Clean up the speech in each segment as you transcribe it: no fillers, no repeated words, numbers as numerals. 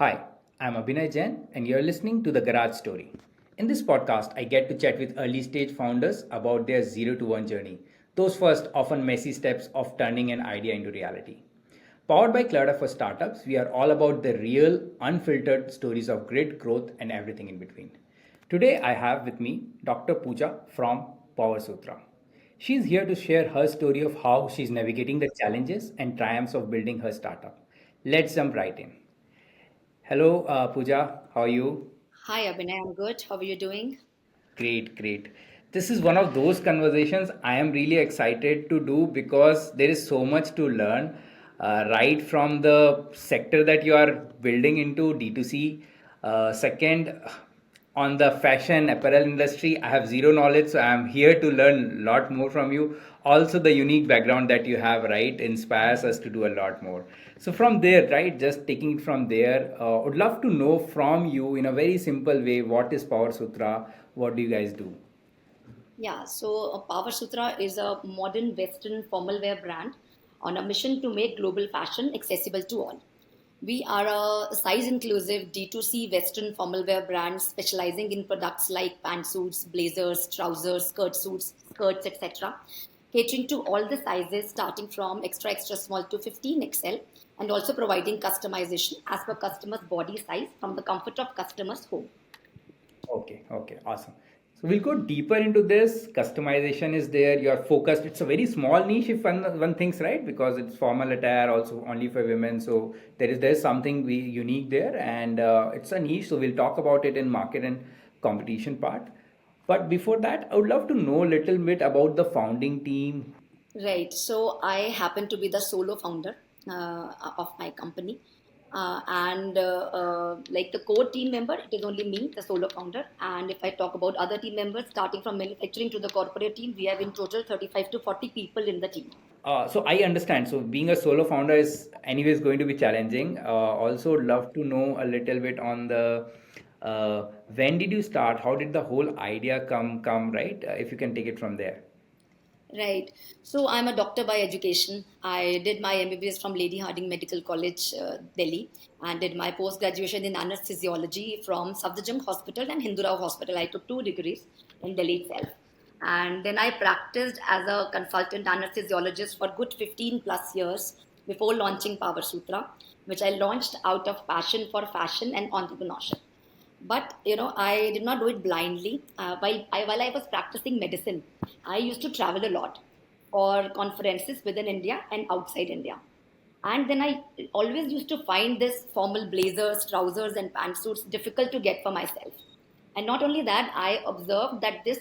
Hi, I'm Abhinay Jain, and you're listening to The Garage Story. In this podcast, I get to chat with early stage founders about their 0 to 1 journey, those first, often messy steps of turning an idea into reality. Powered by CleverTap for Startups, we are all about the real, unfiltered stories of grit, growth, and everything in between. Today, I have with me Dr. Pooja from PowerSutra. She's here to share her story of how she's navigating the challenges and triumphs of building her startup. Let's jump right in. Hello, Pooja. How are you? Hi, Abhinay. I'm good. How are you doing? Great, great. This is one of those conversations I am really excited to do because there is so much to learn, right from the sector that you are building into D2C. Second, on the fashion apparel industry, I have zero knowledge, so I am here to learn a lot more from you. Also, the unique background that you have, right, inspires us to do a lot more. So, from there, right, just taking it from there, would love to know from you in a very simple way what is Power Sutra, what do you guys do? PowerSutra is a modern Western formal wear brand on a mission to make global fashion accessible to all. We are a size inclusive D2C Western formal wear brand specializing in products like pantsuits, blazers, trousers, skirt suits, skirts, etc., catering to all the sizes starting from extra extra small to 15XL, and also providing customization as per customer's body size from the comfort of customer's home. Okay, okay, awesome. So we'll go deeper into this. Customization is there. You are focused. It's a very small niche if one thinks, right, because it's formal attire also only for women. So there's something unique there, and it's a niche. So we'll talk about it in market and competition part. But before that, I would love to know a little bit about the founding team. Right. So I happen to be the solo founder of my company. Like the core team member, it is only me, the solo founder. And if I talk about other team members, starting from manufacturing to the corporate team, we have in total 35 to 40 people in the team. So I understand. So being a solo founder is anyways going to be challenging. Also, love to know a little bit on the when did you start? How did the whole idea come right? If you can take it from there. Right. So I'm a doctor by education. I did my MBBS from Lady Harding Medical College, Delhi, and did my post graduation in anesthesiology from Safdarjung Hospital and Hindurao Hospital. I took two degrees in Delhi itself. And then I practiced as a consultant anesthesiologist for good 15 plus years before launching Power Sutra, which I launched out of passion for fashion and entrepreneurship. But I did not do it blindly. While I was practicing medicine, I used to travel a lot for conferences within India and outside India. And then I always used to find this formal blazers, trousers, and pantsuits difficult to get for myself. And not only that, I observed that this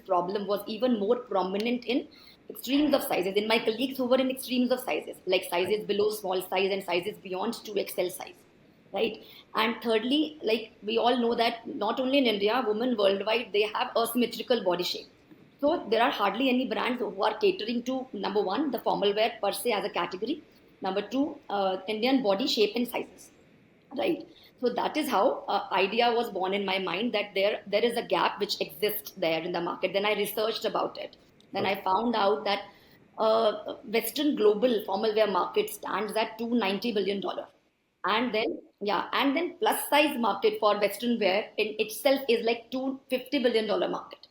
problem was even more prominent in extremes of sizes, in my colleagues who were in extremes of sizes, like sizes below small size and sizes beyond 2XL size, right? And thirdly, like we all know that not only in India, women worldwide, they have asymmetrical body shape. So there are hardly any brands who are catering to number one, the formal wear per se as a category. Number two, Indian body shape and sizes, right? So that is how idea was born in my mind that there is a gap which exists there in the market. Then I researched about it. Then I Okay. found out that Western global formal wear market stands at $290 billion, and then plus size market for Western wear in itself is like $250 billion market.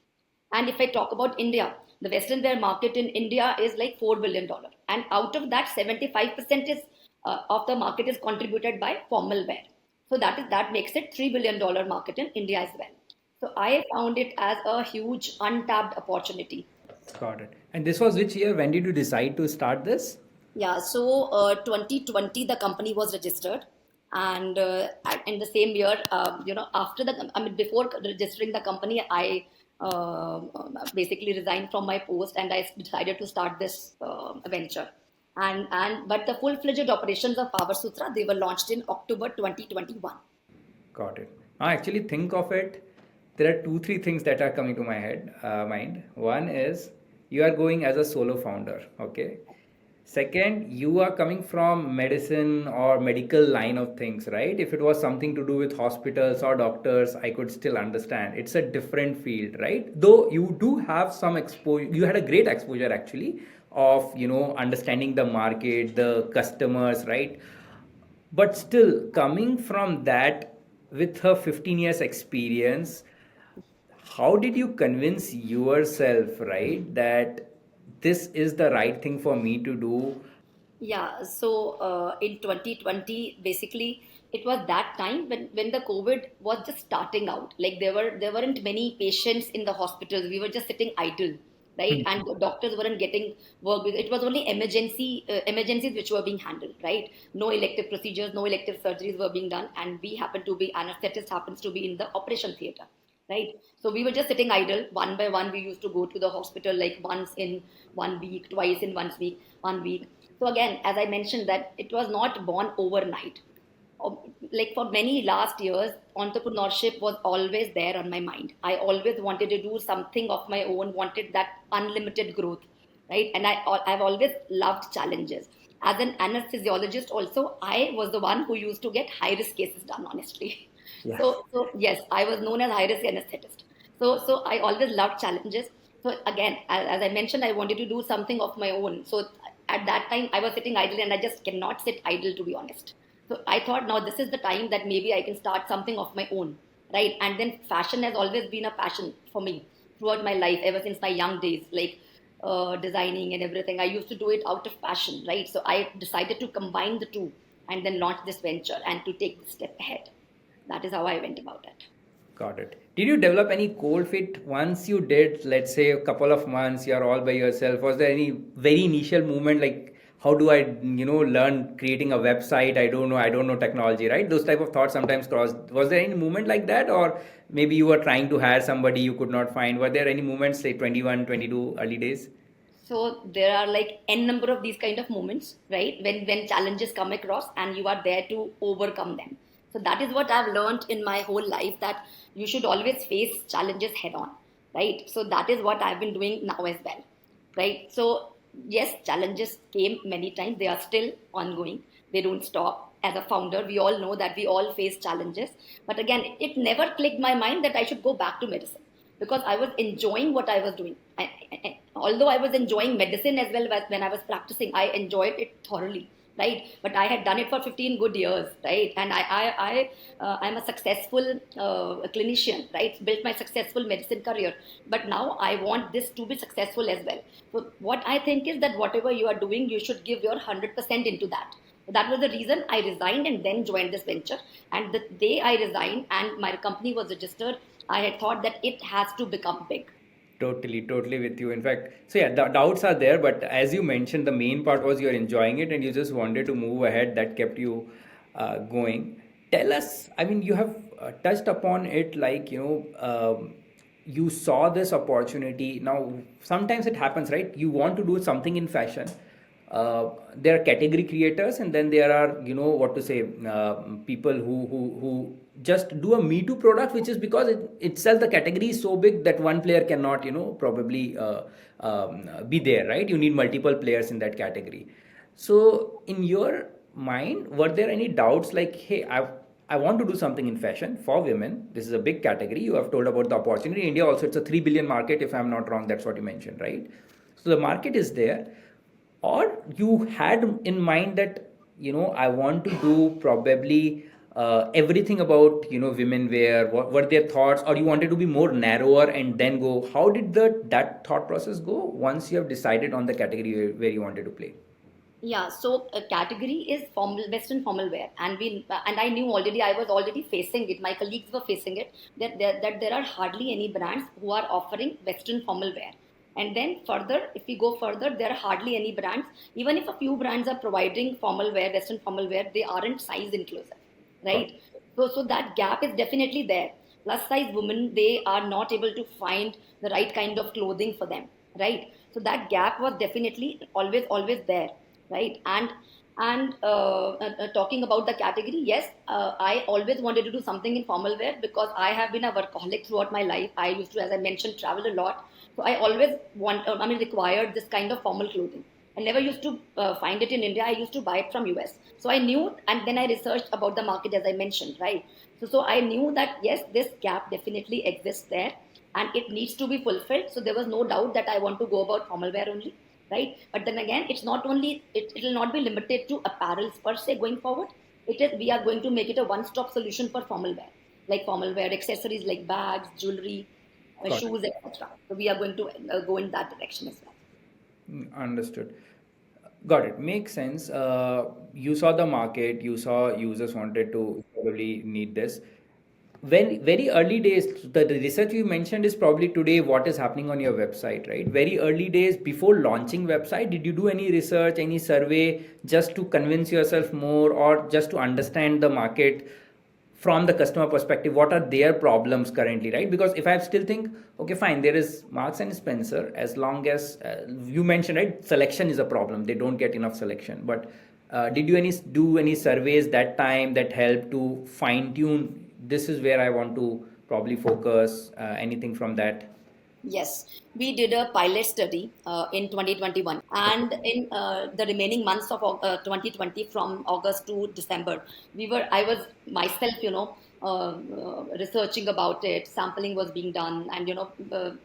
And if I talk about India, the Western wear market in India is like $4 billion, and out of that, 75% is of the market is contributed by formal wear. So that makes it $3 billion market in India as well. So I found it as a huge untapped opportunity. Got it. And this was which year? When did you decide to start this? Yeah, so 2020 the company was registered, and in the same year, after before registering the company, I basically resigned from my post and I decided to start this venture. And but the full-fledged operations of Power Sutra, they were launched in October 2021. Got it. Now, actually, think of it. There are two, three things that are coming to my mind. One is you are going as a solo founder. Okay. Second, you are coming from medicine or medical line of things, right? If it was something to do with hospitals or doctors, I could still understand. It's a different field, right? Though you do have some exposure, you had a great exposure actually of understanding the market, the customers, right? But still, coming from that with her 15 years experience, how did you convince yourself, right, that this is the right thing for me to do? Yeah, so in 2020, basically, it was that time when the COVID was just starting out. Like there weren't many patients in the hospitals. We were just sitting idle, right? And the doctors weren't getting work. It was only emergencies which were being handled, right? No elective procedures, no elective surgeries were being done, and we happen to be anesthetist happens to be in the operation theater, right? So we were just sitting idle. One by one, we used to go to the hospital like once in 1 week, twice in 1 week, 1 week. So again, as I mentioned, that it was not born overnight. Like for many last years, entrepreneurship was always there on my mind. I always wanted to do something of my own, wanted that unlimited growth, right? And I've always loved challenges. As an anesthesiologist, also, I was the one who used to get high risk cases done, honestly. Yeah. So yes, I was known as high risk anesthetist. So I always loved challenges. So again, as I mentioned, I wanted to do something of my own. So at that time, I was sitting idle, and I just cannot sit idle, to be honest. So I thought, now this is the time that maybe I can start something of my own, right? And then fashion has always been a passion for me throughout my life, ever since my young days, like designing and everything. I used to do it out of passion, right? So I decided to combine the two and then launch this venture and to take the step ahead. That is how I went about it. Got it. Did you develop any cold fit once you did, let's say, a couple of months, you're all by yourself? Was there any very initial movement like, how do I, learn creating a website? I don't know technology, right? Those type of thoughts sometimes cross. Was there any movement like that? Or maybe you were trying to hire somebody you could not find? Were there any moments, say 21, 22 early days? So there are like n number of these kind of moments, right? When challenges come across and you are there to overcome them. So that is what I've learned in my whole life, that you should always face challenges head on, right? So that is what I've been doing now as well, right? So yes, challenges came many times. They are still ongoing. They don't stop. As a founder, we all know that we all face challenges. But again, it never clicked my mind that I should go back to medicine, because I was enjoying what I was doing. Although I was enjoying medicine as well when I was practicing, I enjoyed it thoroughly, right? But I had done it for 15 good years, right? And I'm a successful clinician, right? Built my successful medicine career. But now I want this to be successful as well. So what I think is that whatever you are doing, you should give your 100% into that. That was the reason I resigned and then joined this venture. And the day I resigned and my company was registered, I had thought that it has to become big. Totally, totally with you. In fact, so yeah, the doubts are there, but as you mentioned, the main part was you're enjoying it and you just wanted to move ahead. That kept you going. Tell us, I mean, you have touched upon it like, you saw this opportunity. Now, sometimes it happens, right? You want to do something in fashion. There are category creators, and then there are, what to say, people who just do a me too product, which is because itself the category is so big that one player cannot, probably be there, right? You need multiple players in that category. So in your mind, were there any doubts like, hey, I want to do something in fashion for women. This is a big category. You have told about the opportunity. In India also, it's a 3 billion market, if I'm not wrong. That's what you mentioned, right? So the market is there. Or you had in mind that, I want to do probably everything about, women wear. What were their thoughts? Or you wanted to be more narrower and then go? How did that thought process go once you have decided on the category where you wanted to play? Yeah, so a category is formal, Western formal wear, and I knew already. I was already facing it. My colleagues were facing it, that there are hardly any brands who are offering Western formal wear. And then further, if we go further, there are hardly any brands. Even if a few brands are providing formal wear, Western formal wear, they aren't size inclusive, Got right? So that gap is definitely there. Plus size women, they are not able to find the right kind of clothing for them, right? So that gap was definitely always there, right? And talking about the category, yes, I always wanted to do something in formal wear because I have been a workaholic throughout my life. I used to, as I mentioned, travel a lot. So I always required this kind of formal clothing. I never used to find it in India. I used to buy it from US. So I knew, and then I researched about the market, as I mentioned, right? So I knew that yes, this gap definitely exists there, and it needs to be fulfilled. So there was no doubt that I want to go about formal wear only, right? But then again, it's not only, it will not be limited to apparels per se going forward. We are going to make it a one-stop solution for formal wear, like formal wear accessories like bags, jewelry, Got it. shoes, etc. So we are going to go in that direction as well. Understood. Got it. Makes sense. You saw the market, you saw users wanted to probably need this. When very early days, the research you mentioned is probably today what is happening on your website, right? Very early days before launching website, did you do any research, any survey just to convince yourself more or just to understand the market from the customer perspective, what are their problems currently, right? Because if I still think, okay, fine, there is Marks and Spencer, as long as you mentioned, right, selection is a problem, they don't get enough selection. But did you do any surveys that time that help to fine tune, this is where I want to probably focus, anything from that? Yes, we did a pilot study in 2021, Okay. and in the remaining months of 2020, from August to December, I was myself, researching about it. Sampling was being done, and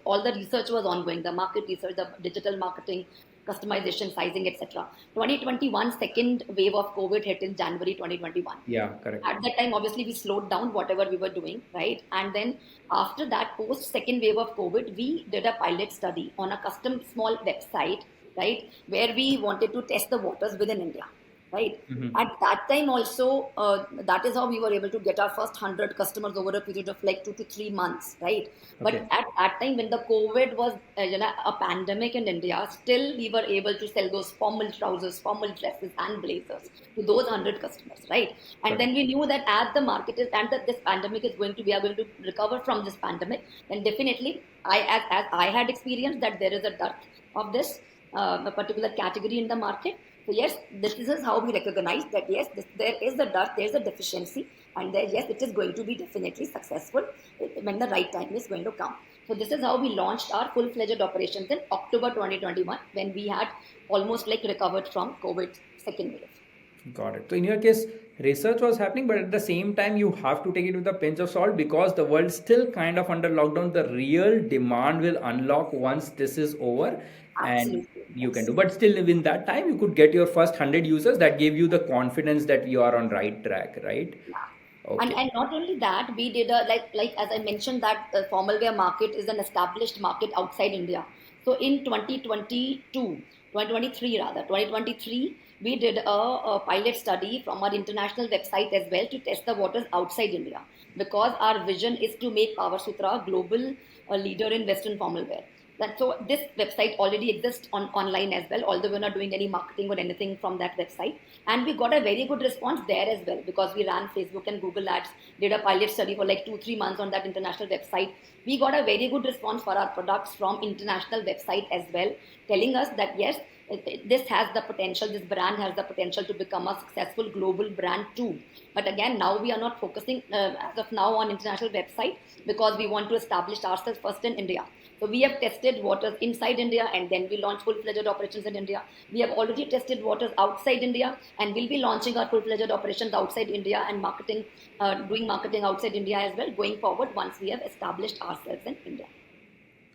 all the research was ongoing. The market research, the digital marketing, customization, sizing, etc. 2021 second wave of COVID hit in January 2021. Yeah, correct. At that time, obviously, we slowed down whatever we were doing, right? And then after that, post second wave of COVID, we did a pilot study on a custom small website, right, where we wanted to test the waters within India, right? Mm-hmm. At that time also, that is how we were able to get our first 100 customers over a period of like 2 to 3 months, right? But Okay. at that time, when the COVID was, a pandemic in India, still we were able to sell those formal trousers, formal dresses, and blazers to those 100 customers, right? And Got it. then we knew that as the market is, and that this pandemic is going to, we are going to recover from this pandemic, then definitely, as I had experienced that there is a dearth of this a particular category in the market. So yes, this is how we recognize that yes, there is the dearth, there is a deficiency, and there, yes, it is going to be definitely successful when the right time is going to come. So this is how we launched our full-fledged operations in October 2021, when we had almost like recovered from COVID second wave. Got it. So in your case, research was happening, but at the same time, you have to take it with a pinch of salt because the world's still kind of under lockdown. The real demand will unlock once this is over, and Absolutely, you can do. yes. But still, within that time, you could get your first 100 users. That gave you the confidence that you are on right track, right? Yeah. And Okay. and not only that, we did a like as I mentioned that the formal wear market is an established market outside India. So in 2022, 2023 rather, 2023, we did a pilot study from our international website as well to test the waters outside India, because our vision is to make PowerSutra a global leader in Western formal wear. That, so this website already exists online as well, although we're not doing any marketing or anything from that website. And we got a very good response there as well, because we ran Facebook and Google ads, did a pilot study for like 2 3 months on that international website. We got a very good response for our products from international website as well, telling us that yes, this has the potential, this brand has the potential to become a successful global brand too. But again, now we are not focusing as of now on international website, because we want to establish ourselves first in India. So we have tested waters inside India, and then we launched full-fledged operations in India. We have already tested waters outside India, and we'll be launching our full-fledged operations outside India and marketing, doing marketing outside India as well going forward, once we have established ourselves in India.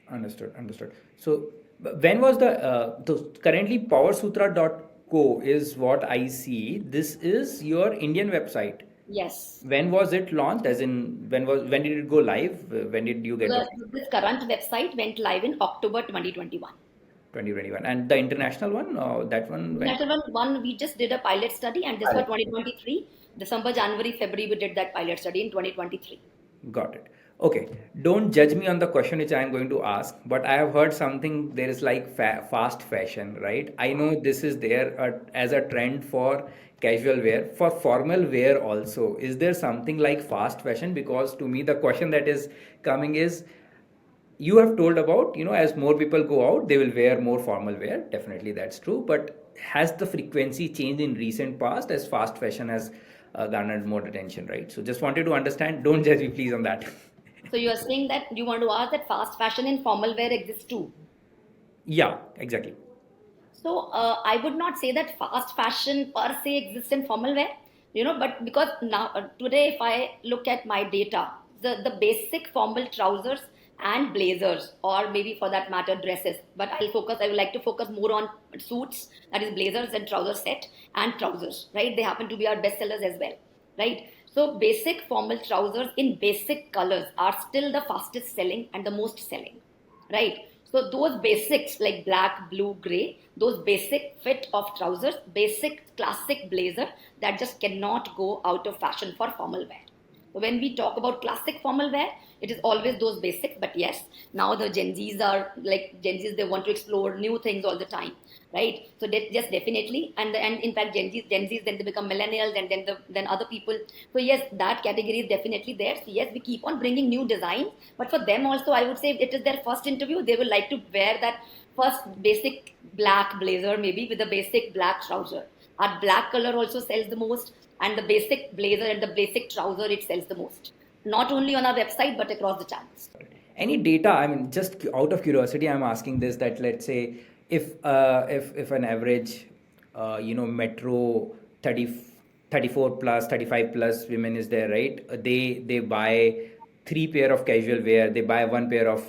Understood. Understood. So when was the currently powersutra.co is what I see. This is your Indian website. Yes. When was it launched? As in, when did it go live? When did you get the This current website went live in October 2021. 2021? And the international one, that one went International one, we just did a pilot study, and this was pilot. 2023. December, January, February, we did that pilot study in 2023. Got it. Okay. Don't judge me on the question which I am going to ask, but I have heard something there is like fast fashion, right? I know this is there as a trend for casual wear, for formal wear also. Is there something like fast fashion? Because to me, the question that is coming is, you have told about, as more people go out, they will wear more formal wear. Definitely that's true. But has the frequency changed in recent past as fast fashion has garnered more attention, right? So just wanted to understand. Don't judge me, please, on that. So you are saying that you want to ask that fast fashion in formal wear exists too. Yeah, exactly. So I would not say that fast fashion per se exists in formal wear, but because now today, if I look at my data, the basic formal trousers and blazers, or maybe for that matter dresses. But I would like to focus more on suits, that is blazers and trouser set and trousers, right? They happen to be our best sellers as well, right? So basic formal trousers in basic colors are still the fastest selling and the most selling, right? So those basics like black, blue, gray, those basic fit of trousers, basic classic blazer that just cannot go out of fashion for formal wear. So when we talk about classic formal wear, it is always those basics. But yes, now the Gen Zs are like Gen Zs, they want to explore new things all the time, right? So yes, definitely, and in fact, Gen Zs, then they become millennials, and then other people. So yes, that category is definitely there. So yes, we keep on bringing new designs, but for them also, I would say if it is their first interview, they will like to wear that first basic black blazer, maybe with a basic black trouser. Our black color also sells the most, and the basic blazer and the basic trouser, it sells the most. Not only on our website, but across the channels. Any data? I mean, just out of curiosity, I'm asking this. That let's say if an average, metro 30, 34 plus, 35 plus women is there, right? They buy three pair of casual wear. They buy one pair of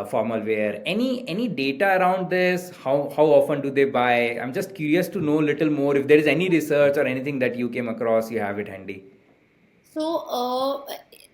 formal wear. Any data around this? How often do they buy? I'm just curious to know a little more. If there is any research or anything that you came across, you have it handy. So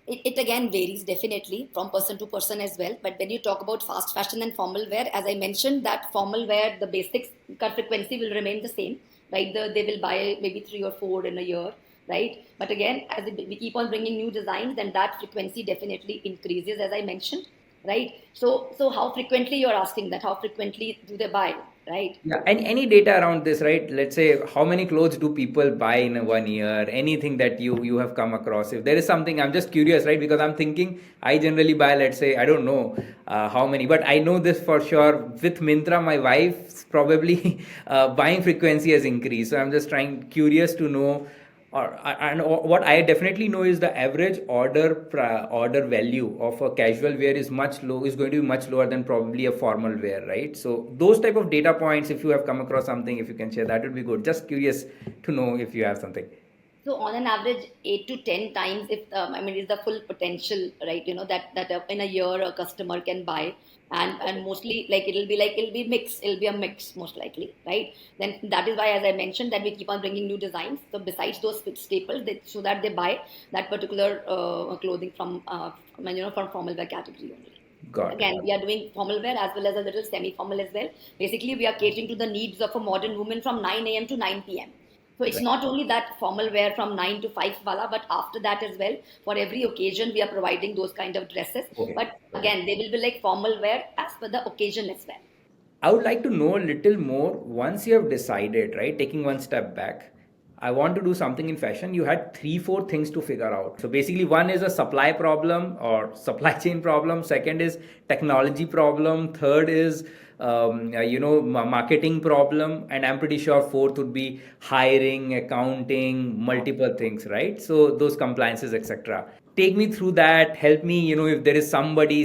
it again varies definitely from person to person as well. But when you talk about fast fashion and formal wear, as I mentioned, that formal wear, the basics frequency will remain the same, right? They will buy maybe 3 or 4 in a year, right? But again, as we keep on bringing new designs, then that frequency definitely increases, as I mentioned, right? So how frequently you're asking that? How frequently do they buy, right? Yeah, any data around this, right? Let's say how many clothes do people buy in a 1 year? Anything that you have come across? If there is something, I'm just curious, right? Because I'm thinking I generally buy, let's say, I don't know how many, but I know this for sure. With Mintra, my wife's probably buying frequency has increased. So I'm just curious to know. And what I definitely know is the average order value of a casual wear is going to be much lower than probably a formal wear, right? So those type of data points, if you have come across something, if you can share, that would be good. Just curious to know if you have something. So on an average, 8 to 10 times, if is the full potential, right? That in a year a customer can buy, and mostly like it'll be mix, it'll be a mix most likely, right? Then that is why, as I mentioned, that we keep on bringing new designs. So besides those staples, so that they buy that particular clothing from formal wear category only. Got it. Again, we are doing formal wear as well as a little semi-formal as well. Basically, we are catering to the needs of a modern woman from 9 a.m. to 9 p.m. So it's Right. not only that formal wear from 9 to 5 wala, but after that as well, for every occasion, we are providing those kind of dresses. Okay. But again, they will be like formal wear as per the occasion as well. I would like to know a little more once you have decided, right? Taking one step back, I want to do something in fashion. You had three, four things to figure out. So basically, one is a supply problem or supply chain problem. Second is technology problem. Third is marketing problem, and I'm pretty sure fourth would be hiring, accounting, multiple things, right? So those compliances, etc. Take me through that. Help me, if there is somebody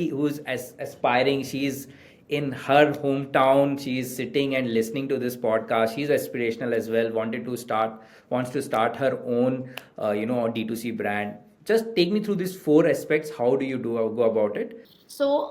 who's aspiring. She's in her hometown, she's sitting and listening to this podcast. She's aspirational as well, wants to start her own D2C brand. Just take me through these four aspects. How do you go about it? So,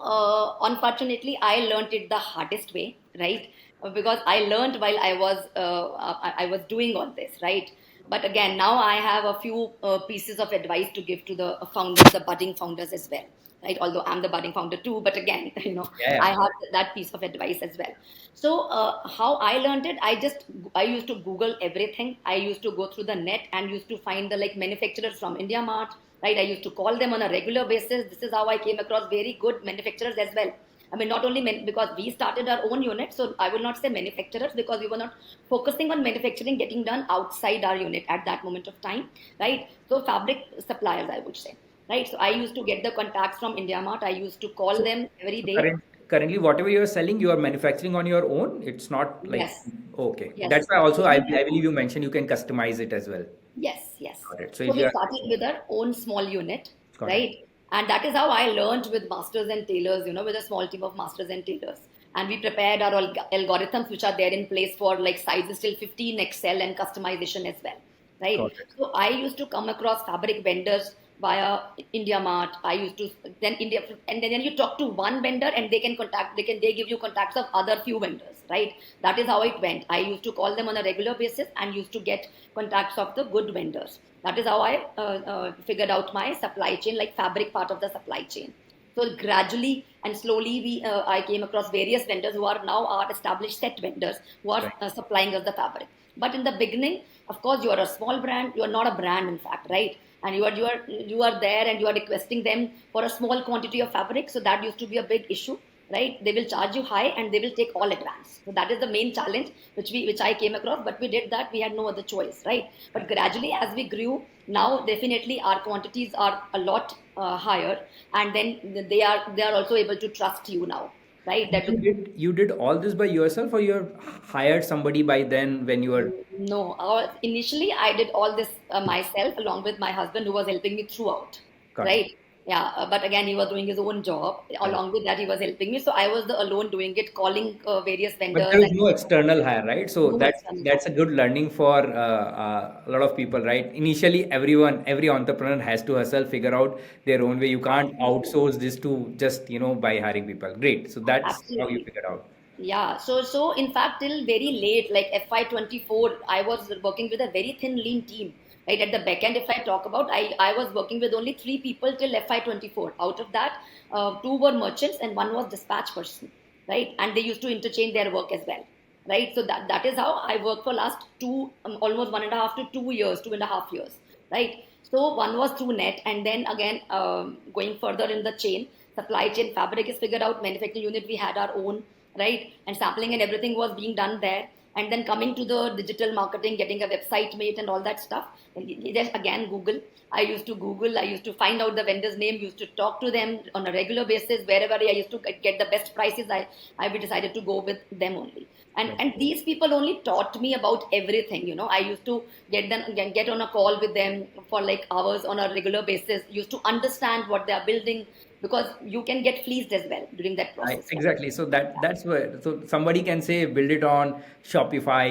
unfortunately, I learned it the hardest way, right? Because I learned while I was doing all this, right? But again, now I have a few pieces of advice to give to the founders, the budding founders as well, right? Although I'm the budding founder too, but again, Yeah. I have that piece of advice as well. So, how I learned it, I used to Google everything. I used to go through the net and used to find the like manufacturers from India Mart, right? I used to call them on a regular basis. This is how I came across very good manufacturers as well. I mean, not only because we started our own unit, so I will not say manufacturers because we were not focusing on manufacturing getting done outside our unit at that moment of time, right? So fabric suppliers, I would say, right? So I used to get the contacts from India Mart. I used to call them every So day. currently, whatever you are selling, you are manufacturing on your own. It's not like Yes, okay. yes. That's why also I So believe you mentioned you can customize it as well. yes, yes. Got it. So So if you we are started with our own small unit, got it. right? And that is how I learned with masters and tailors, with a small team of masters and tailors. And we prepared our algorithms, which are there in place for like sizes till 15 XL and customization as well, right? Got it. So I used to come across fabric vendors via India Mart. I used to then India, and then you talk to one vendor and they give you contacts of other few vendors, right? That is how it went. I used to call them on a regular basis and used to get contacts of the good vendors. That is how I figured out my supply chain, like fabric part of the supply chain. So gradually and slowly, I came across various vendors who are now our established set vendors who are Right. supplying us the fabric. But in the beginning, of course, you are a small brand. You are not a brand, in fact, right? And you are there and you are requesting them for a small quantity of fabric. So that used to be a big issue, right? They will charge you high and they will take all advance. So that is the main challenge which I came across. But we did that. We had no other choice, right? But gradually, as we grew, now definitely our quantities are a lot higher, and then they are also able to trust you now, right? That You did all this by yourself, or you hired somebody by then when you were? no, initially I did all this myself along with my husband who was helping me throughout, Got it. right? Yeah, but again, he was doing his own job. Right. Along with that, he was helping me. So I was the alone doing it, calling various But vendors there is and no external hire, right? So no that's external that's a good learning for a lot of people, right? Initially, every entrepreneur has to hustle, figure out their own way. You can't help. outsource this to just by hiring people. Great. So that's how you Absolutely. figured out. Yeah, so in fact, till very late, like FY 24, I was working with a very thin, lean team. Right at the back end, if I talk about, I was working with only 3 people till FY 24. Out of that, two were merchants and one was dispatch person, right? And they used to interchange their work as well, right? So that is how I worked for last almost 1.5 to 2 years, 2.5 years, right? So one was through net, and then again going further in the chain, supply chain, fabric is figured out, manufacturing unit we had our own, right? And sampling and everything was being done there. And then coming to the digital marketing, getting a website made and all that stuff. And just again, Google. I used to Google. I used to find out the vendor's name. Used to talk to them on a regular basis. Wherever I used to get the best prices, I decided to go with them only. And Right. and these people only taught me about everything. I used to get on a call with them for like hours on a regular basis. Used to understand what they are building, because you can get fleeced as well during that process, right? Exactly. So that's where somebody can say build it on Shopify.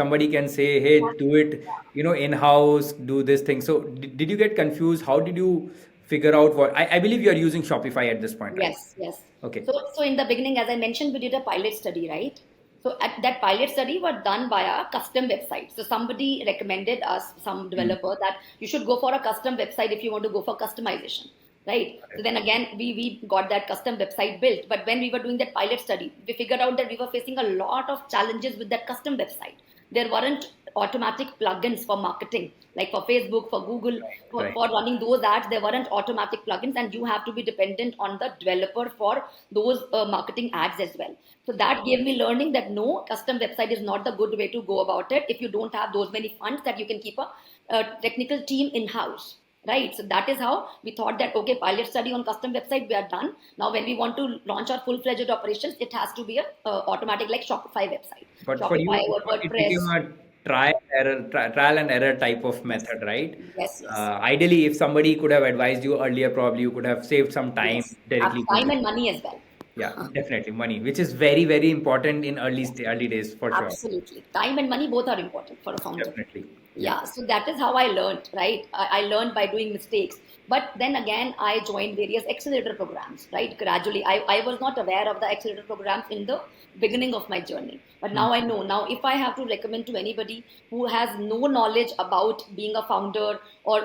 Somebody can say, hey, do it, in house, do this thing. So did you get confused? How did you figure out what? I believe you are using Shopify at this point, right? Yes, yes. Okay. So in the beginning, as I mentioned, we did a pilot study, right? So at that pilot study was done via a custom website. So somebody recommended us, some Hmm. developer, that you should go for a custom website if you want to go for customization, right? So then again, we got that custom website built. But when we were doing that pilot study, we figured out that we were facing a lot of challenges with that custom website. There weren't automatic plugins for marketing, like for Facebook, for Google, for, Right. for running those ads. There weren't automatic plugins, and you have to be dependent on the developer for those marketing ads as well. So that gave me learning that no, custom website is not the good way to go about it if you don't have those many funds that you can keep a technical team in house. Right. So that is how we thought that, okay, pilot study on custom website, we are done. Now, when we want to launch our full fledged operations, it has to be a automatic like Shopify website, But for Shopify you, or it became WordPress. a trial and error type of Yes, method, right? yes, yes, Ideally, if somebody could have advised you earlier, probably you could have saved some time yes. directly going Time to. and money as well. Yeah, definitely money, which is very, very important in early days for sure. Absolutely. Time and money both are important for a founder. Definitely. Yeah. Yeah, so that is how I learned, right? I learned by doing mistakes. But then again, I joined various accelerator programs, right? Gradually. I was not aware of the accelerator programs in the beginning of my journey. But Hmm. now I know. Now, if I have to recommend to anybody who has no knowledge about being a founder or,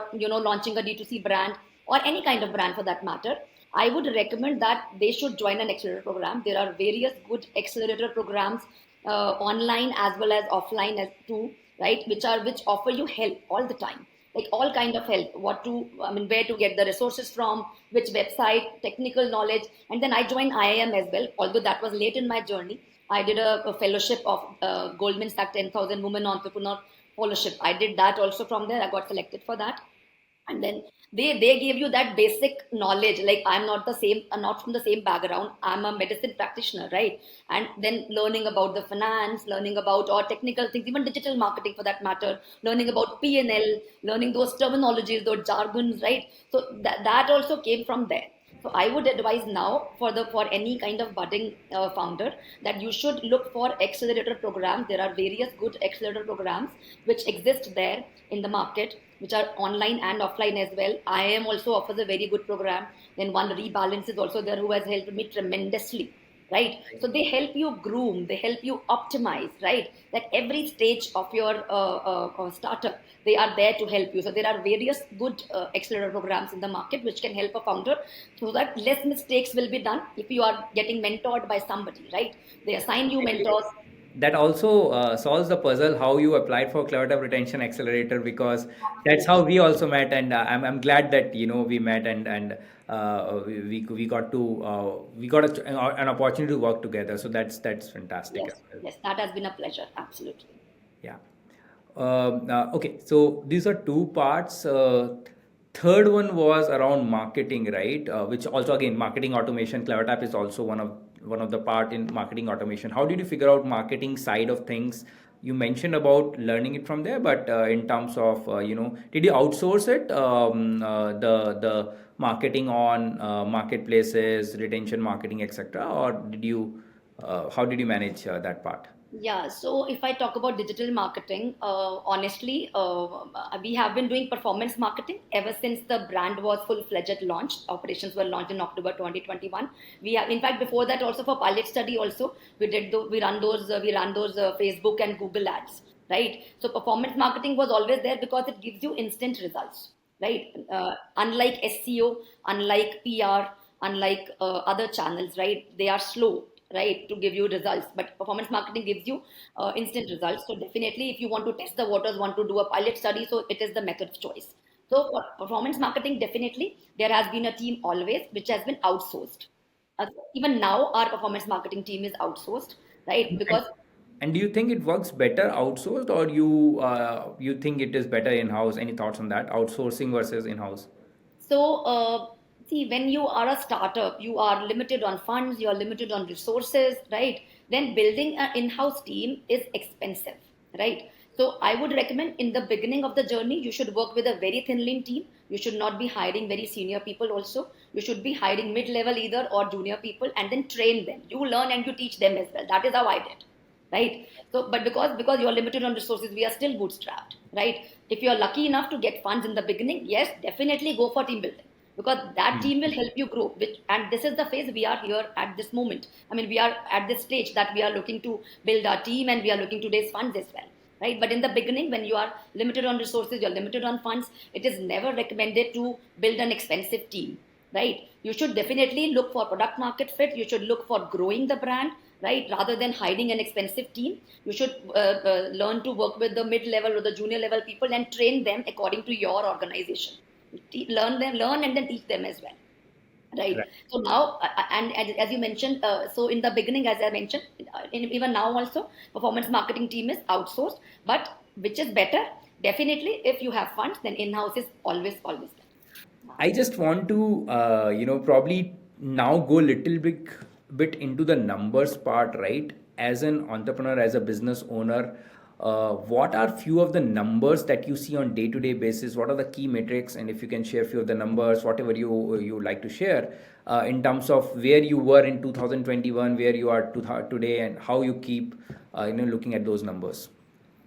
launching a D2C brand or any kind of brand for that matter, I would recommend that they should join an accelerator program. There are various good accelerator programs online as well as offline as too, right? Which offer you help all the time, like all kind of help. Where to get the resources from, which website, technical knowledge, and then I joined IIM as well. Although that was late in my journey, I did a fellowship of Goldman Sachs 10,000 Women Entrepreneur Fellowship. I did that also from there. I got selected for that, and then they gave you that basic knowledge. Like, I'm not from the same background. I'm a medicine practitioner, right? And then learning about the finance, learning about or technical things, even digital marketing for that matter, learning about P&L, learning those terminologies, those jargons, right? So that also came from there. So I would advise now for any kind of budding founder that you should look for accelerator programs. There are various good accelerator programs which exist there in the market, which are online and offline as well. IIM also offers a very good program. Then one Rebalance is also there who has helped me tremendously, right? So they help you groom, they help you optimize, right? That every stage of your startup, they are there to help you. So there are various good accelerator programs in the market which can help a founder so that less mistakes will be done if you are getting mentored by somebody, right? They assign you mentors. That also solves the puzzle how you applied for CleverTap Retention Accelerator, because that's how Absolutely. we also met, and I'm glad that we met, and we got to we got an opportunity to work together. So that's fantastic Yes, as well. yes, that has been a pleasure. Absolutely. Yeah. Okay, so these are two parts. Third one was around marketing, right? Which also again, marketing automation. CleverTap is also one of the part in marketing automation. How did you figure out marketing side of things? You mentioned about learning it from there, but in terms of did you outsource it? The marketing on marketplaces, retention marketing, etc., or did you? How did you manage that part? Yeah, so if I talk about digital marketing, honestly, we have been doing performance marketing ever since the brand was full-fledged launched. Operations were launched in October 2021. We have, in fact, before that also for pilot study also, we run those Facebook and Google ads, right? So performance marketing was always there because it gives you instant results, right? Unlike SEO, unlike PR, unlike other channels, right? They are slow, right, to give you results. But performance marketing gives you instant results. So definitely, if you want to test the waters, want to do a pilot study, so it is the method of choice. So for performance marketing, definitely there has been a team always which has been outsourced. Even now, our performance marketing team is outsourced, right? And, Because and do you think it works better outsourced, or you think it is better in-house? Any thoughts on that? Outsourcing versus in-house? So, see, when you are a startup, you are limited on funds, you are limited on resources, right? Then building an in house team is expensive, right? So, I would recommend in the beginning of the journey, you should work with a very thin lean team. You should not be hiring very senior people, also. You should be hiring mid level either or junior people and then train them. You learn and you teach them as well. That is how I did, right? So but because you are limited on resources, we are still bootstrapped, right? If you are lucky enough to get funds in the beginning, yes, definitely go for team building, because that team will help you grow, and this is the phase we are here at this moment. I mean, we are at this stage that we are looking to build our team and we are looking to raise funds as well, right? But in the beginning, when you are limited on resources, you're limited on funds, it is never recommended to build an expensive team, right? You should definitely look for product market fit. You should look for growing the brand, right? Rather than hiring an expensive team, you should learn to work with the mid level or the junior level people and train them according to your organization. Learn and then teach them as well, right? Right. So now, and as you mentioned, so in the beginning, as I mentioned, even now also, performance marketing team is outsourced. But which is better? Definitely, if you have funds, then in-house is always better. I just want to, probably now go a little bit into the numbers part, right? As an entrepreneur, as a business owner, what are few of the numbers that you see on day-to-day basis? What are the key metrics? And if you can share few of the numbers, whatever you would like to share, in terms of where you were in 2021, where you are today, and how you keep, looking at those numbers.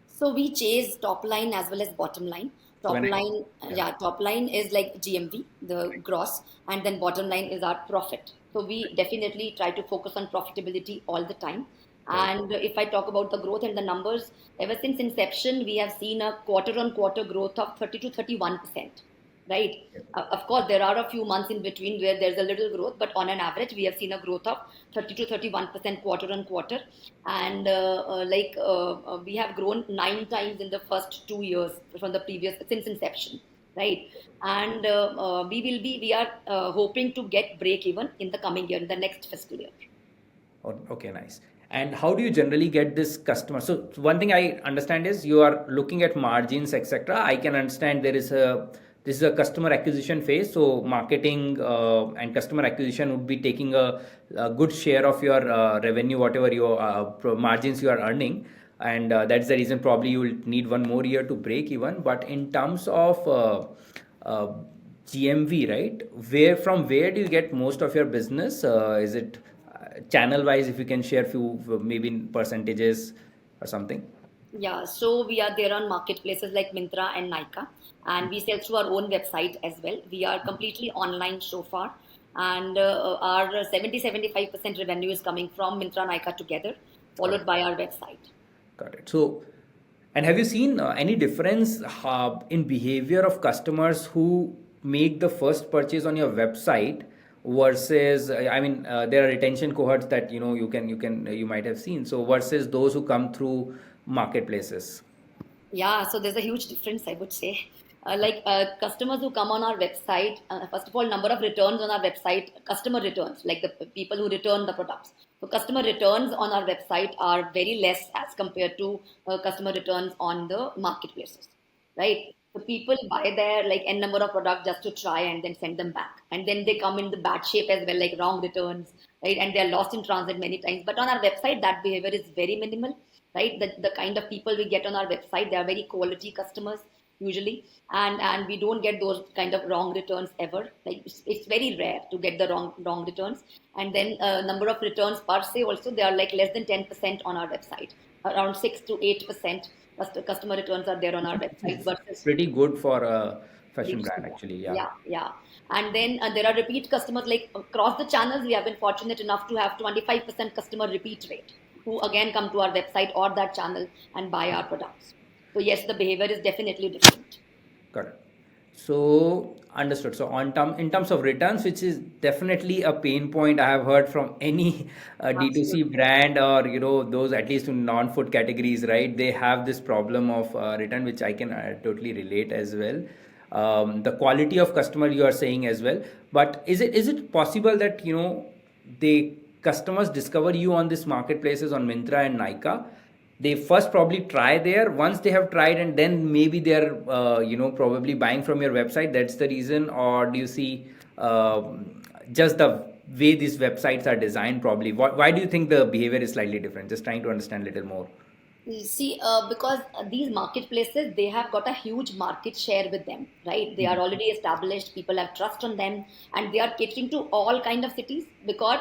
So we chase top line as well as bottom line. So Top when I, line, yeah. yeah, top line is like GMV, the gross, and then bottom line is our profit. So we definitely try to focus on profitability all the time. Right. And if I talk about the growth and the numbers, ever since inception, we have seen a quarter on quarter growth of 30 to 31%, right? Of course, there are a few months in between where there's a little growth, but on an average, we have seen a growth of 30 to 31% quarter on quarter. And we have grown 9 times in the first 2 years from the previous, since inception, right? And we are hoping to get break even in the coming year, in the next fiscal year. Oh, okay, nice. And how do you generally get this customer? So one thing I understand is you are looking at margins, etc. I can understand this is a customer acquisition phase. So marketing and customer acquisition would be taking a good share of your revenue, whatever your margins you are earning, and that's the reason probably you will need one more year to break even. But in terms of uh, GMV, right? Where do you get most of your business? Is it channel wise? If you can share few maybe in percentages or something. Yeah, so we are there on marketplaces like Myntra and Nykaa, and we sell through our own website as well. We are completely online so far, and our 70-75% revenue is coming from Myntra Nykaa together, Got it. followed by our website. Got it. So, and have you seen any difference in behavior of customers who make the first purchase on your website versus, I mean, there are retention cohorts that you might have seen. So versus those who come through marketplaces. Yeah, so there's a huge difference, I would say. Customers who come on our website, first of all, number of returns on our website, customer returns, like the people who return the products. So customer returns on our website are very less as compared to customer returns on the marketplaces, right? So people buy their like n number of products just to try and then send them back, and then they come in the bad shape as well, like wrong returns, right? And they are lost in transit many times. But on our website, that behavior is very minimal, right? The kind of people we get on our website, they are very quality customers usually, and we don't get those kind of wrong returns ever. Like it's very rare to get the wrong returns. And then number of returns per se also, they are like less than 10% on our website, around 6 to 8% customer returns are there on our website It's versus pretty good for a fashion reach. brand, actually. Yeah. Yeah, yeah. And then there are repeat customers, like across the channels, we have been fortunate enough to have 25% customer repeat rate who again come to our website or that channel and buy our products. So yes, the behavior is definitely different. Correct. So understood. So in terms of returns, which is definitely a pain point I have heard from any D2C Absolutely. brand or those at least in non-food categories, right? They have this problem of return, which I can totally relate as well. The quality of customer you are saying as well, but is it possible that they customers discover you on these marketplaces on Myntra and Nykaa, they first probably try there, once they have tried, and then maybe they're probably buying from your website, that's the reason? Or do you see just the way these websites are designed, probably why do you think the behavior is slightly different? Just trying to understand a little more. You see, because these marketplaces, they have got a huge market share with them, right? They are already established. People have trust on them, and they are catering to all kind of cities because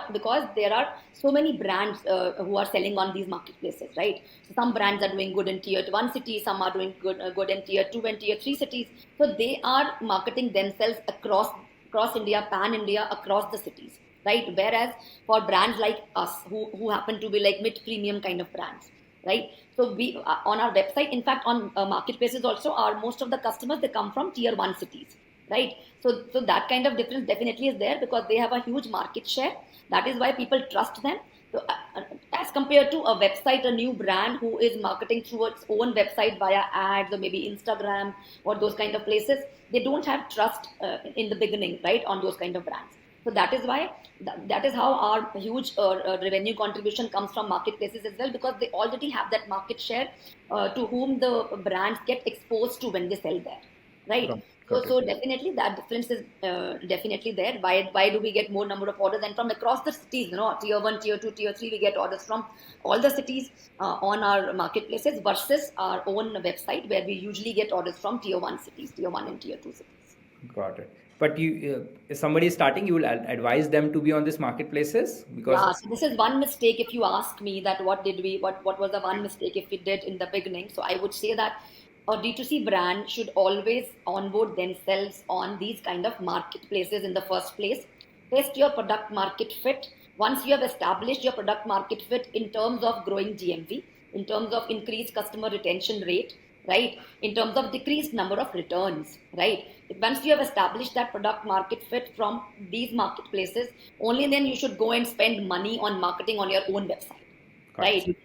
there are so many brands who are selling on these marketplaces, right? So some brands are doing good in tier 1 cities, some are doing good in tier 2 and tier 3 cities. So they are marketing themselves across India, pan India, across the cities, right? Whereas for brands like us, who happen to be like mid premium kind of brands, right? So we on our website, in fact, on marketplaces also, are most of the customers, they come from tier 1 cities, right? So that kind of difference definitely is there because they have a huge market share. That is why people trust them. So as compared to a website, a new brand who is marketing through its own website via ads or maybe Instagram or those kind of places, they don't have trust in the beginning, right, on those kind of brands. So that is why that is how our huge revenue contribution comes from marketplaces as well, because they already have that market share to whom the brands get exposed to when they sell there, right? So, Got it. so definitely that difference is definitely there. Why do we get more number of orders? And from across the cities, tier 1, tier 2, tier 3, we get orders from all the cities on our marketplaces versus our own website, where we usually get orders from tier 1 cities, tier 1 and tier 2 cities. Got it. But if somebody is starting, you will advise them to be on these marketplaces because Yeah, so this is one mistake. If you ask me that what was the one mistake if we did in the beginning? So I would say that a D2C brand should always onboard themselves on these kind of marketplaces in the first place. Test your product market fit. Once you have established your product market fit in terms of growing GMV, in terms of increased customer retention rate, right? In terms of decreased number of returns, right? Once you have established that product market fit from these marketplaces, only then you should go and spend money on marketing on your own website, got right? it.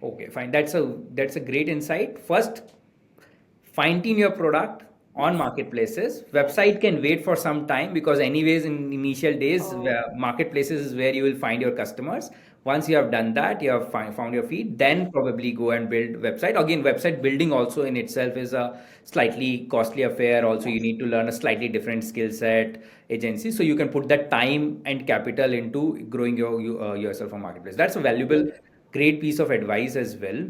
Okay, fine. That's a great insight. First, fine tune your product on Yes. marketplaces. Yes. Website can wait for some time because anyways in initial days Oh, marketplaces is where you will find your customers. Once you have done that, you have found your feed, then probably go and build website. Again, website building also in itself is a slightly costly affair. Also, you yes. need to learn a slightly different skill set agency, so you can put that time and capital into growing yourself on marketplace. That's a valuable, great piece of advice as well.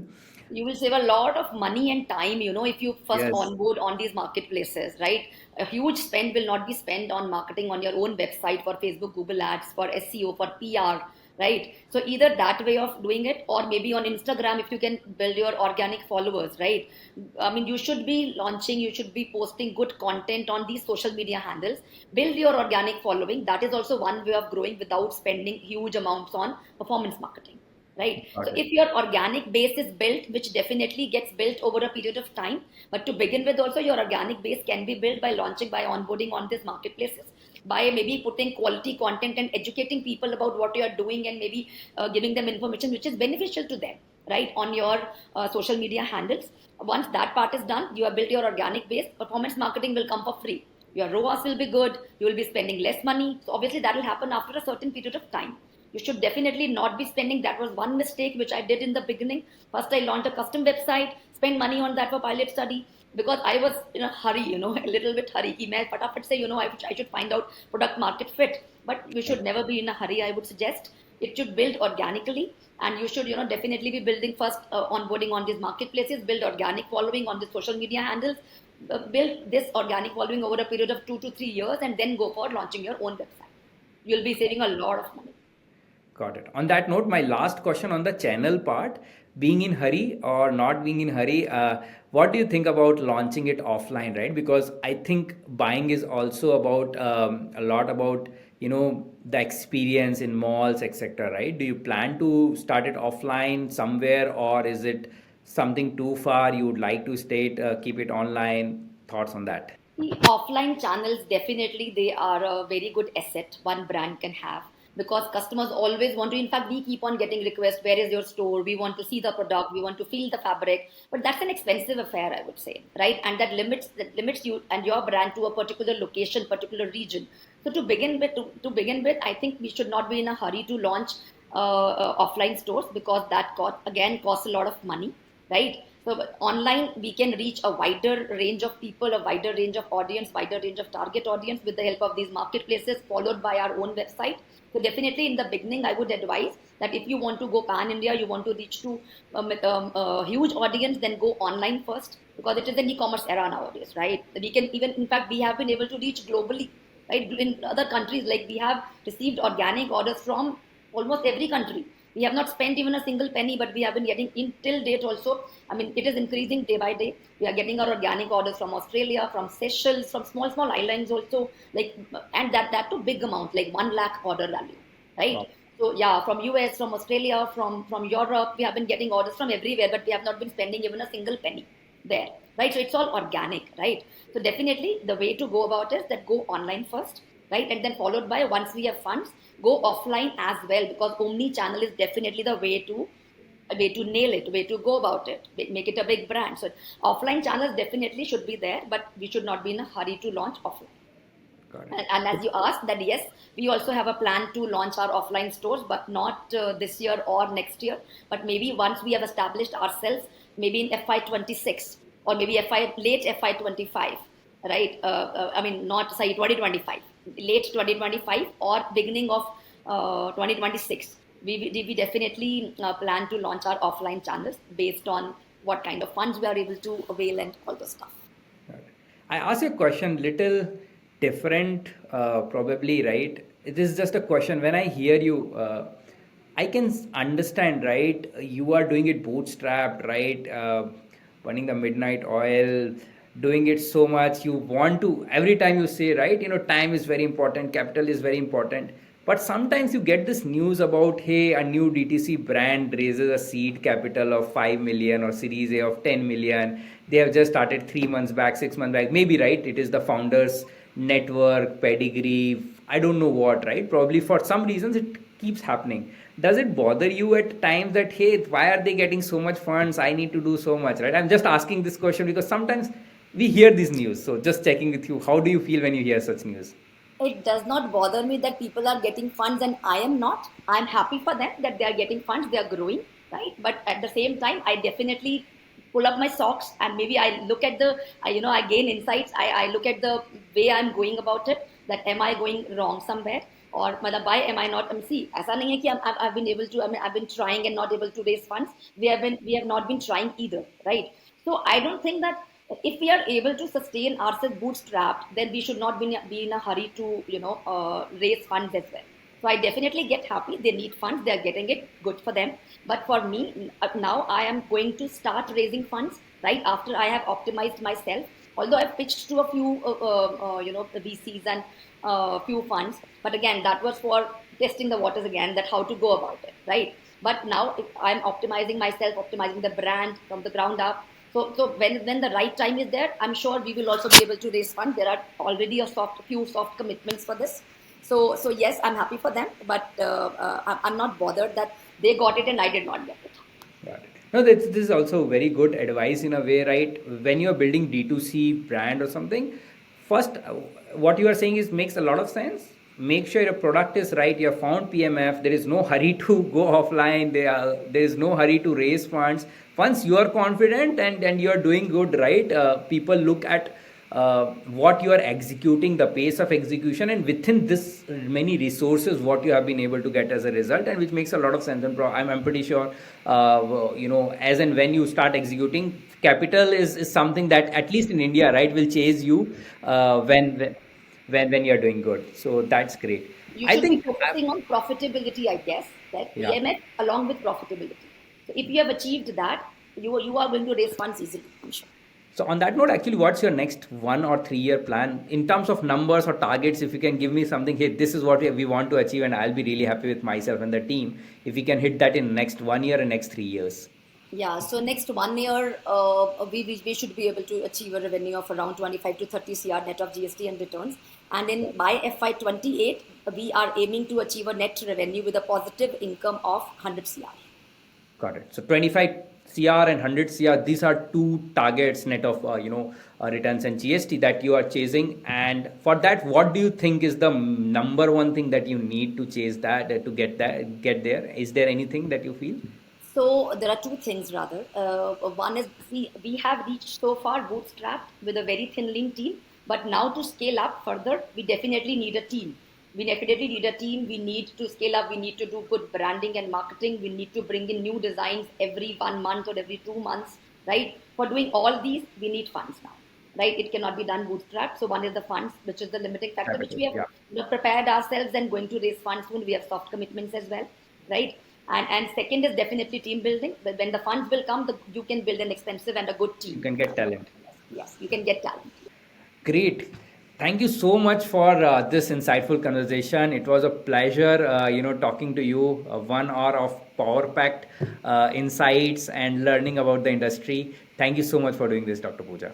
You will save a lot of money and time, if you first Yes. onboard on these marketplaces, right? A huge spend will not be spent on marketing on your own website for Facebook, Google Ads, for SEO, for PR, right? So either that way of doing it, or maybe on Instagram, if you can build your organic followers, right? I mean, you should be launching, you should be posting good content on these social media handles. Build your organic following. That is also one way of growing without spending huge amounts on performance marketing, right? So Got it. if your organic base is built, which definitely gets built over a period of time, but to begin with also your organic base can be built by launching, by onboarding on these marketplaces, by maybe putting quality content and educating people about what you are doing, and maybe giving them information which is beneficial to them, right, on your social media handles. Once that part is done, you have built your organic base. Performance marketing will come for free. Your ROAS will be good. You will be spending less money. So obviously that will happen after a certain period of time. You should definitely not be spending. That was one mistake which I did in the beginning. First, I launched a custom website, spend money on that for pilot study, because I was in a hurry, a little bit hurry. Email, fatafat say, I should find out product market fit. But you should never be in a hurry, I would suggest. It should build organically, and you should, definitely be building first, onboarding on these marketplaces, build organic following on the social media handles, build this organic following over a period of 2 to 3 years, and then go for launching your own website. You'll be saving a lot of money. Got it. On that note, my last question on the channel part, being in hurry or not being in hurry, what do you think about launching it offline, right? Because I think buying is also about a lot about, the experience in malls, etc., right? Do you plan to start it offline somewhere, or is it something too far you would like to keep it online? Thoughts on that? The offline channels, definitely they are a very good asset one brand can have, because customers always want to. In fact, we keep on getting requests. Where is your store? We want to see the product. We want to feel the fabric. But that's an expensive affair, I would say, right? And that limits you and your brand to a particular location, particular region. So to begin with, I think we should not be in a hurry to launch offline stores, because that costs a lot of money, right? So online, we can reach a wider range of people, a wider range of audience, wider range of target audience with the help of these marketplaces, followed by our own website. So definitely in the beginning, I would advise that if you want to go pan India, you want to reach to a huge audience, then go online first, because it is an e-commerce era nowadays, right? We can even, in fact, we have been able to reach globally, right? In other countries, like we have received organic orders from almost every country. We have not spent even a single penny, but we have been getting in till date also. I mean, it is increasing day by day. We are getting our organic orders from Australia, from Seychelles, from small islands also, like, and that to big amount, like 1 lakh order value, right? Wow. So yeah, from US, from Australia, from Europe, we have been getting orders from everywhere, but we have not been spending even a single penny there, right? So it's all organic, right? So definitely the way to go about is that go online first, right? And then followed by, once we have funds, go offline as well, because omni channel is definitely the way to nail it, way to go about it, make it a big brand. So offline channels definitely should be there, but we should not be in a hurry to launch offline. Got it. And as you asked, that yes, we also have a plan to launch our offline stores, but not this year or next year, but maybe once we have established ourselves, maybe in FY26, or maybe late FY25, right? I mean, not say 2025, late 2025 or beginning of 2026. We definitely plan to launch our offline channels based on what kind of funds we are able to avail and all the stuff. Right. I ask you a question, little different, probably, right? It is just a question. When I hear you, I can understand, right? You are doing it bootstrapped, right? Burning the midnight oil, doing it so much. You want to, every time you say, right? Time is very important, capital is very important. But sometimes you get this news about, hey, a new DTC brand raises a seed capital of 5 million or Series A of 10 million. They have just started 3 months back, 6 months back. Maybe, right? It is the founders' network, pedigree, I don't know what, right? Probably for some reasons it keeps happening. Does it bother you at times that, hey, why are they getting so much funds? I need to do so much, right? I'm just asking this question because sometimes we hear this news. So just checking with you, how do you feel when you hear such news? It does not bother me that people are getting funds and I am not. I'm happy for them that they are getting funds, they are growing, right? But at the same time, I definitely pull up my socks, and maybe I look at I gain insights. I look at the way I'm going about it, that am I going wrong somewhere? और मतलब why am I not see ऐसा नहीं है कि I've been able to I've been trying and not able to raise funds. We have not been trying either, right? So I don't think that if we are able to sustain ourselves bootstrapped, then we should not be in a hurry to raise funds as well. So I definitely get happy. They need funds. They are getting it. Good for them. But for me, now I am going to start raising funds right after I have optimized myself. Although I've pitched to a few, VCs and few funds, but again, that was for testing the waters again, that how to go about it, right? But now if I'm optimizing myself, optimizing the brand from the ground up. So when the right time is there, I'm sure we will also be able to raise funds. There are already few soft commitments for this. So yes, I'm happy for them, but I'm not bothered that they got it and I did not get it. Got it. No, this is also very good advice in a way, right? When you're building D2C brand or something, first, what you are saying is makes a lot of sense. Make sure your product is right. You have found PMF. There is no hurry to go offline. There is no hurry to raise funds. Once you are confident and you are doing good, right? People look at what you are executing, the pace of execution, and within this many resources, what you have been able to get as a result, and which makes a lot of sense. And I'm pretty sure, as and when you start executing, capital is something that at least in India, right, will chase you when you're doing good. So that's great. You I should be think, focusing on profitability, I guess, that yeah. PMF along with profitability. So if you have achieved that, you are going to raise funds easily, I'm sure. So on that note, actually, what's your next 1 or 3 year plan in terms of numbers or targets? If you can give me something, hey, this is what we want to achieve, and I'll be really happy with myself and the team if we can hit that in next 1 year and next 3 years. Yeah, so next 1 year, we should be able to achieve a revenue of around 25 to 30 CR net of GST and returns. And in by FY28, we are aiming to achieve a net revenue with a positive income of 100 CR. Got it. So 25 CR and 100 CR, these are two targets net of returns and GST that you are chasing. And for that, what do you think is the number one thing that you need to chase that to get there? Is there anything that you feel? So there are two things rather. One is we have reached so far bootstrapped with a very thin lean team, but now to scale up further, we definitely need a team. We definitely need a team. We need to scale up. We need to do good branding and marketing. We need to bring in new designs every 1 month or every 2 months, right? For doing all these, we need funds now, right? It cannot be done bootstrapped. So one is the funds, which is the limiting factor, which Capital, we have yeah. prepared ourselves and going to raise funds soon. We have soft commitments as well, right? And second is definitely team building. But when the funds will come, you can build an expensive and a good You team. can get talent. Yes, you can get talent. Great. Thank you so much for this insightful conversation. It was a pleasure, talking to you. 1 hour of power packed insights and learning about the industry. Thank you so much for doing this, Dr. Pooja.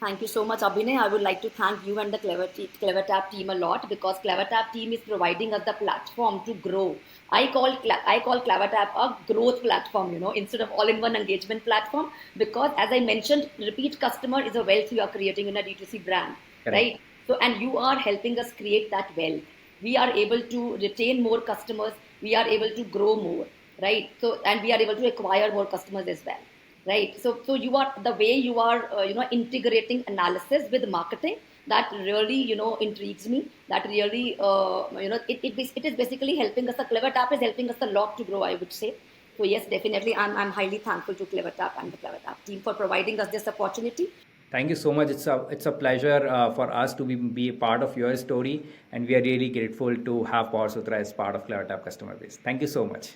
Thank you so much, Abhinay. I would like to thank you and the CleverTap team a lot, because CleverTap team is providing us the platform to grow. I call CleverTap a growth platform, instead of all-in-one engagement platform. Because as I mentioned, repeat customer is a wealth you are creating in a D2C brand, Correct. right? So, and you are helping us create that wealth. We are able to retain more customers. We are able to grow more, right? So, and we are able to acquire more customers as well, right? So you are the way you are integrating analysis with marketing, that really intrigues me. That really it is basically helping us. The CleverTap is helping us a lot to grow, I would say. So yes, definitely, I'm highly thankful to CleverTap and the CleverTap team for providing us this opportunity. Thank you so much. It's a pleasure for us to be a part of your story, and we are really grateful to have PowerSutra as part of CleverTap customer base. Thank you so much.